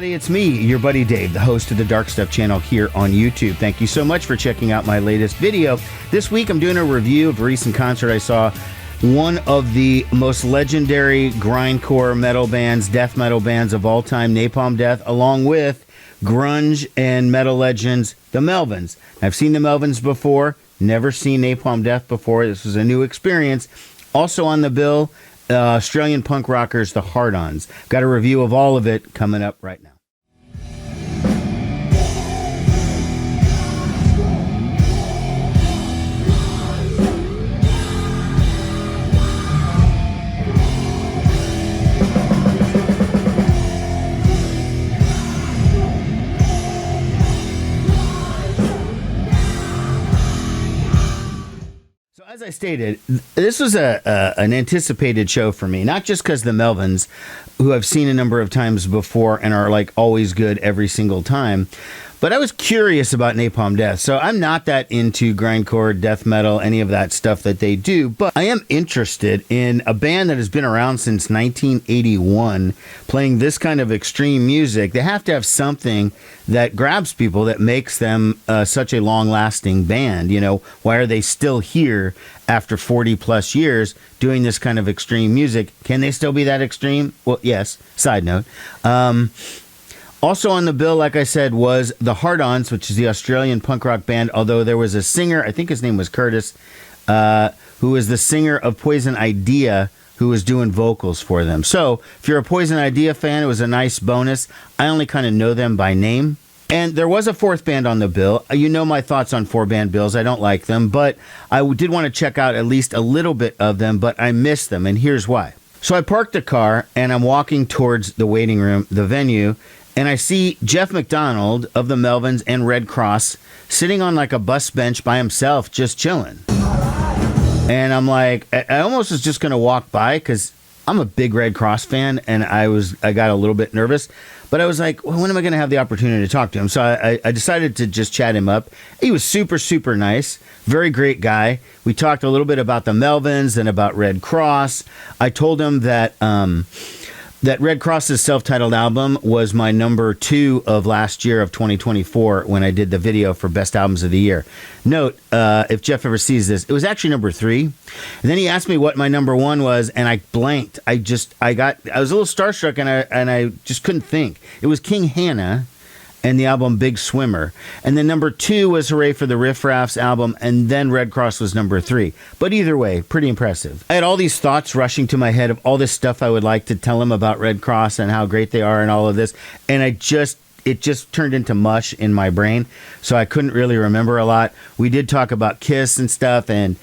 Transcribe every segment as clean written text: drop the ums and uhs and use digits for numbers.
everybody, it's me, your buddy Dave, the host of the Dark Stuff channel here on YouTube. Thank you so much for checking out my latest video. This week I'm doing a review of a recent concert I saw. One of the most legendary grindcore metal bands, death metal bands of all time, Napalm Death, along with grunge and metal legends, the Melvins. I've seen the Melvins before, never seen Napalm Death before. This was a new experience. Also on the bill, Australian punk rockers, the Hard-Ons. Got a review of all of it coming up right now. As I stated, this was an anticipated show for me, not just because the Melvins, who I've seen a number of times before and are like always good every single time, but I was curious about Napalm Death. So I'm not that into grindcore, death metal, any of that stuff that they do, but I am interested in a band that has been around since 1981 playing this kind of extreme music. They have to have something that grabs people, that makes them such a long-lasting band. You know, why are they still here after 40 plus years doing this kind of extreme music? Can they still be that extreme? Well, yes. Side note. Also on the bill, like I said, was the Hard-Ons, which is the Australian punk rock band, although there was a singer, I think his name was Curtis, who was the singer of Poison Idea, who was doing vocals for them. So if you're a Poison Idea fan, it was a nice bonus. I only kind of know them by name. And there was a fourth band on the bill. You know my thoughts on four-band bills. I don't like them, but I did want to check out at least a little bit of them, but I missed them, and here's why. So I parked the car, and I'm walking towards the waiting room, the venue, and I see Jeff McDonald of the Melvins and Redd Kross sitting on like a bus bench by himself, just chilling. And I'm like, I almost was just going to walk by because I'm a big Redd Kross fan, and I got a little bit nervous. But I was like, well, when am I going to have the opportunity to talk to him? So I decided to just chat him up. He was super, super nice. Very great guy. We talked a little bit about the Melvins and about Redd Kross. I told him that that Redd Kross's self-titled album was my number 2 of last year of 2024 when I did the video for Best Albums of the Year. Note, if Jeff ever sees this, it was actually number 3. And then he asked me what my number 1 was, and I blanked. I was a little starstruck, and I just couldn't think. It was King Hannah and the album Big Swimmer. And then number 2 was Hooray for the Riff Raffs album, and then Redd Kross was number 3. But either way, pretty impressive. I had all these thoughts rushing to my head of all this stuff I would like to tell him about Redd Kross and how great they are and all of this, and it just turned into mush in my brain, so I couldn't really remember a lot. We did talk about Kiss and stuff, and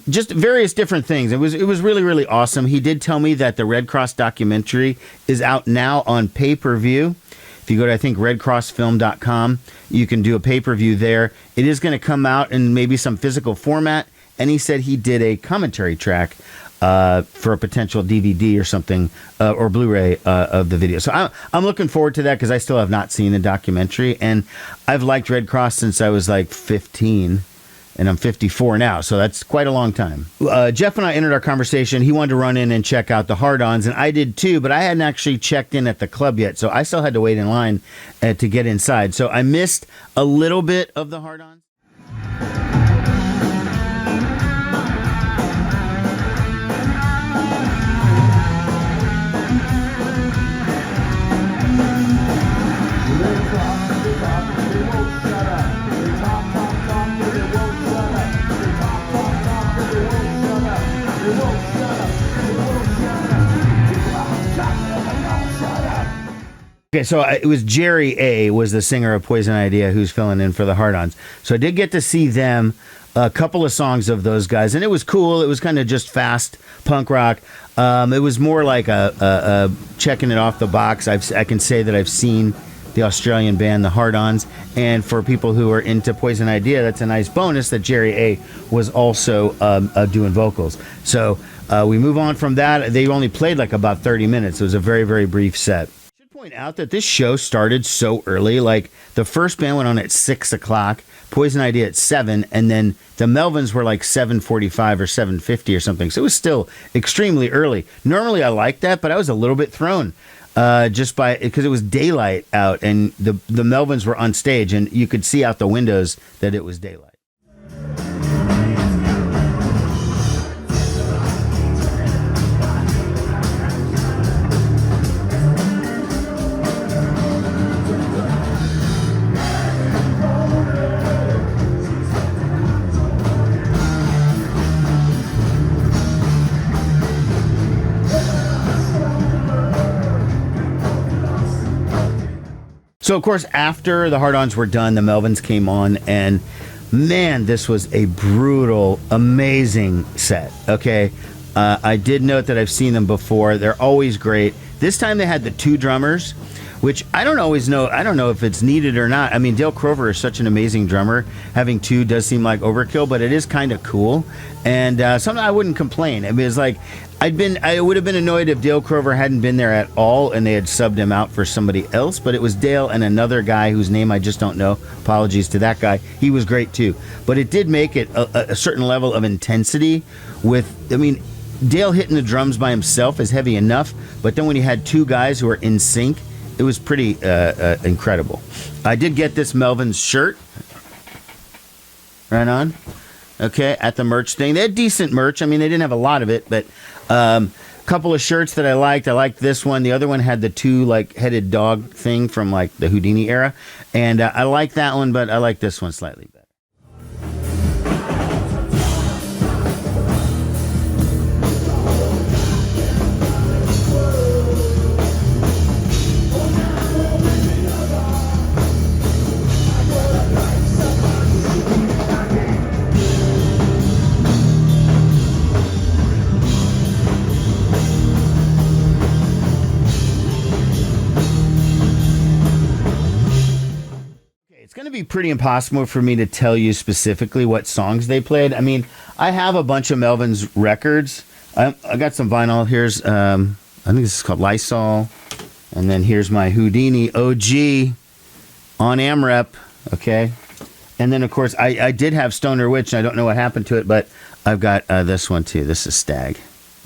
just various different things. It was really, really awesome. He did tell me that the Redd Kross documentary is out now on pay-per-view. If you go to, I think, redcrossfilm.com, you can do a pay-per-view there. It is going to come out in maybe some physical format, and he said he did a commentary track for a potential DVD or something, or Blu-ray of the video. So I'm looking forward to that because I still have not seen the documentary, and I've liked Redd Kross since I was like 15. And I'm 54 now, so that's quite a long time. Jeff and I entered our conversation. He wanted to run in and check out the Hard-Ons, and I did too, but I hadn't actually checked in at the club yet, so I still had to wait in line to get inside. So I missed a little bit of the Hard-Ons. Okay, so it was Jerry A. was the singer of Poison Idea who's filling in for the Hard-Ons. So I did get to see them, a couple of songs of those guys, and it was cool. It was kind of just fast punk rock. It was more like a checking it off the box. I can say that I've seen the Australian band, the Hard-Ons, and for people who are into Poison Idea, that's a nice bonus that Jerry A. was also doing vocals. So we move on from that. They only played like about 30 minutes. It was a very, very brief set. Point out that this show started so early. Like the first band went on at 6 o'clock, Poison Idea at 7, and then the Melvins were like 7:45 or 7:50 or something. So it was still extremely early. Normally I like that, but I was a little bit thrown. just by because it was daylight out, and the Melvins were on stage, and you could see out the windows that it was daylight. So, of course, after the Hard-Ons were done, the Melvins came on, and man, this was a brutal, amazing set, okay? I did note that I've seen them before. They're always great. This time they had the two drummers, which I don't always know. I don't know if it's needed or not. I mean, Dale Crover is such an amazing drummer. Having two does seem like overkill, but it is kind of cool. And something I wouldn't complain. I mean, it's like I would have been annoyed if Dale Crover hadn't been there at all and they had subbed him out for somebody else. But it was Dale and another guy whose name I just don't know. Apologies to that guy. He was great too. But it did make it a certain level of intensity with, I mean, Dale hitting the drums by himself is heavy enough. But then when you had two guys who were in sync, it was pretty incredible. I did get this Melvins shirt. Right on. Okay, at the merch thing. They had decent merch. I mean, they didn't have a lot of it, but a couple of shirts that I liked. I liked this one. The other one had the two, like, headed dog thing from, like, the Houdini era. And I like that one, but I like this one slightly better. It's going to be pretty impossible for me to tell you specifically what songs they played. I mean, I have a bunch of Melvins records. I got some vinyl. Here's, I think this is called Lysol. And then here's my Houdini OG on AmRep. Okay. And then, of course, I did have Stoner Witch, and I don't know what happened to it, but I've got this one, too. This is Stag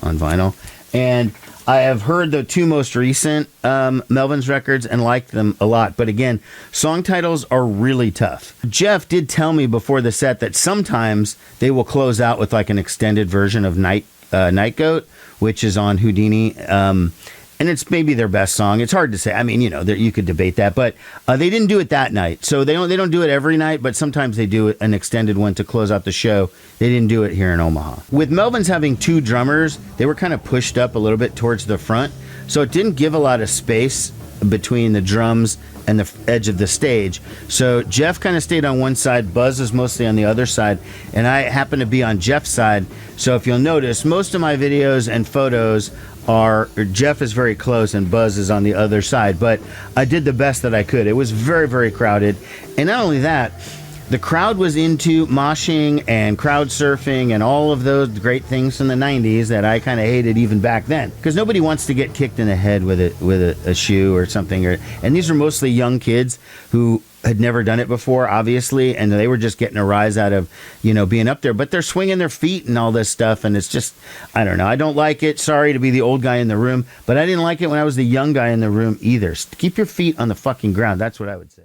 on vinyl. And I have heard the two most recent Melvins records and liked them a lot. But again, song titles are really tough. Jeff did tell me before the set that sometimes they will close out with like an extended version of Night Goat, which is on Houdini. And it's maybe their best song. It's hard to say. I mean, you know, you could debate that, but they didn't do it that night. So they don't do it every night, but sometimes they do an extended one to close out the show. They didn't do it here in Omaha. With Melvins having two drummers, they were kind of pushed up a little bit towards the front, so it didn't give a lot of space between the drums and the edge of the stage. So Jeff kind of stayed on one side, Buzz is mostly on the other side, and I happen to be on Jeff's side. So if you'll notice, most of my videos and photos are Jeff is very close and Buzz is on the other side, but I did the best that I could. It was very, very crowded, and not only that, the crowd was into moshing and crowd surfing and all of those great things from the 90s that I kind of hated even back then, because nobody wants to get kicked in the head with a shoe or something. And these are mostly young kids who had never done it before, obviously, and they were just getting a rise out of, you know, being up there. But they're swinging their feet and all this stuff, and it's just, I don't know. I don't like it. Sorry to be the old guy in the room, but I didn't like it when I was the young guy in the room either. Keep your feet on the fucking ground. That's what I would say.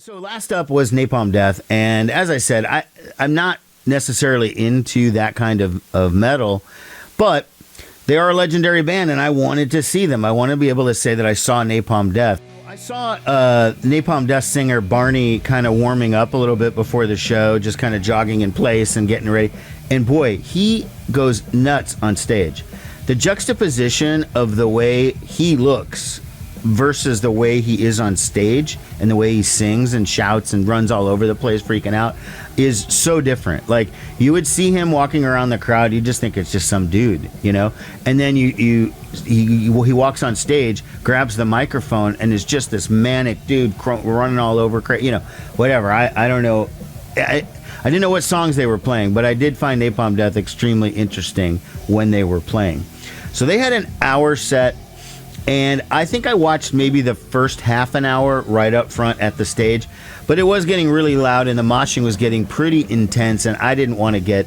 So last up was Napalm Death, and as I said, I'm not necessarily into that kind of metal, but they are a legendary band, and I wanted to see them. I want to be able to say that I saw Napalm Death. I saw Napalm Death singer Barney kind of warming up a little bit before the show, just kind of jogging in place and getting ready. And boy, he goes nuts on stage. The juxtaposition of the way he looks versus the way he is on stage and the way he sings and shouts and runs all over the place freaking out is so different. Like, you would see him walking around the crowd, you just think it's just some dude, you know, and then he walks on stage, grabs the microphone, and is just this manic dude running all over, you know, whatever. I don't know. I didn't know what songs they were playing, but I did find Napalm Death extremely interesting when they were playing. So they had an hour set, and I think I watched maybe the first half an hour right up front at the stage, but it was getting really loud and the moshing was getting pretty intense, and I didn't want to get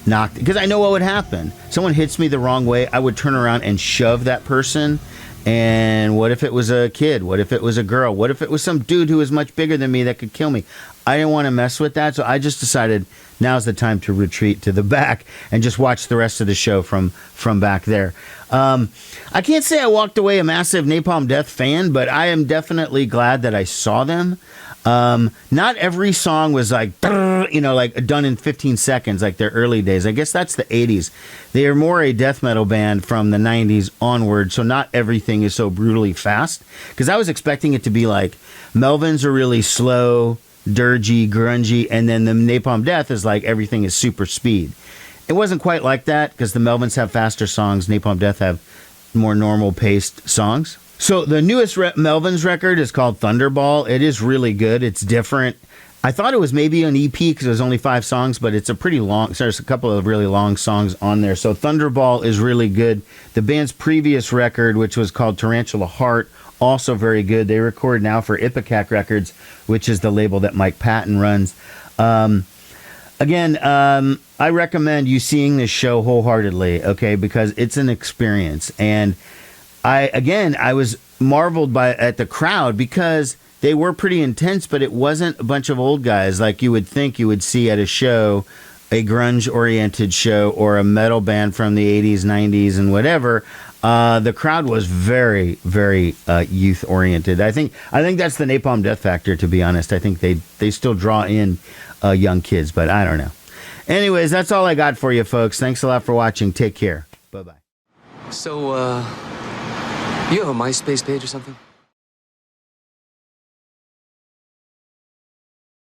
knocked because I know what would happen. Someone hits me the wrong way, I would turn around and shove that person. And what if it was a kid? What if it was a girl? What if it was some dude who was much bigger than me that could kill me? I didn't want to mess with that, so I just decided now's the time to retreat to the back and just watch the rest of the show from back there. I can't say I walked away a massive Napalm Death fan, but I am definitely glad that I saw them. Not every song was like, you know, like done in 15 seconds like their early days. I guess that's the 80s. They are more a death metal band from the 90s onward, so not everything is so brutally fast. Because I was expecting it to be like Melvins are really slow, dirgy, grungy, and then the Napalm Death is like everything is super speed. It wasn't quite like that because the Melvins have faster songs, Napalm Death have more normal paced songs. So the newest Melvins record is called Thunderball. It is really good. It's different. I thought it was maybe an EP because it was only 5 songs, but it's a pretty long, so there's a couple of really long songs on there. So Thunderball is really good. The band's previous record, which was called Tarantula Heart, also very good. They record now for Ipecac Records, which is the label that Mike Patton runs. Again, I recommend you seeing this show wholeheartedly, okay, because it's an experience. And I was marveled at the crowd because they were pretty intense, but it wasn't a bunch of old guys like you would think you would see at a show, a grunge-oriented show or a metal band from the 80s, 90s, and whatever. The crowd was very, very youth-oriented. I think that's the Napalm Death factor, to be honest. I think they still draw in young kids, but I don't know. Anyways, that's all I got for you, folks. Thanks a lot for watching. Take care. Bye-bye. So, you have a MySpace page or something?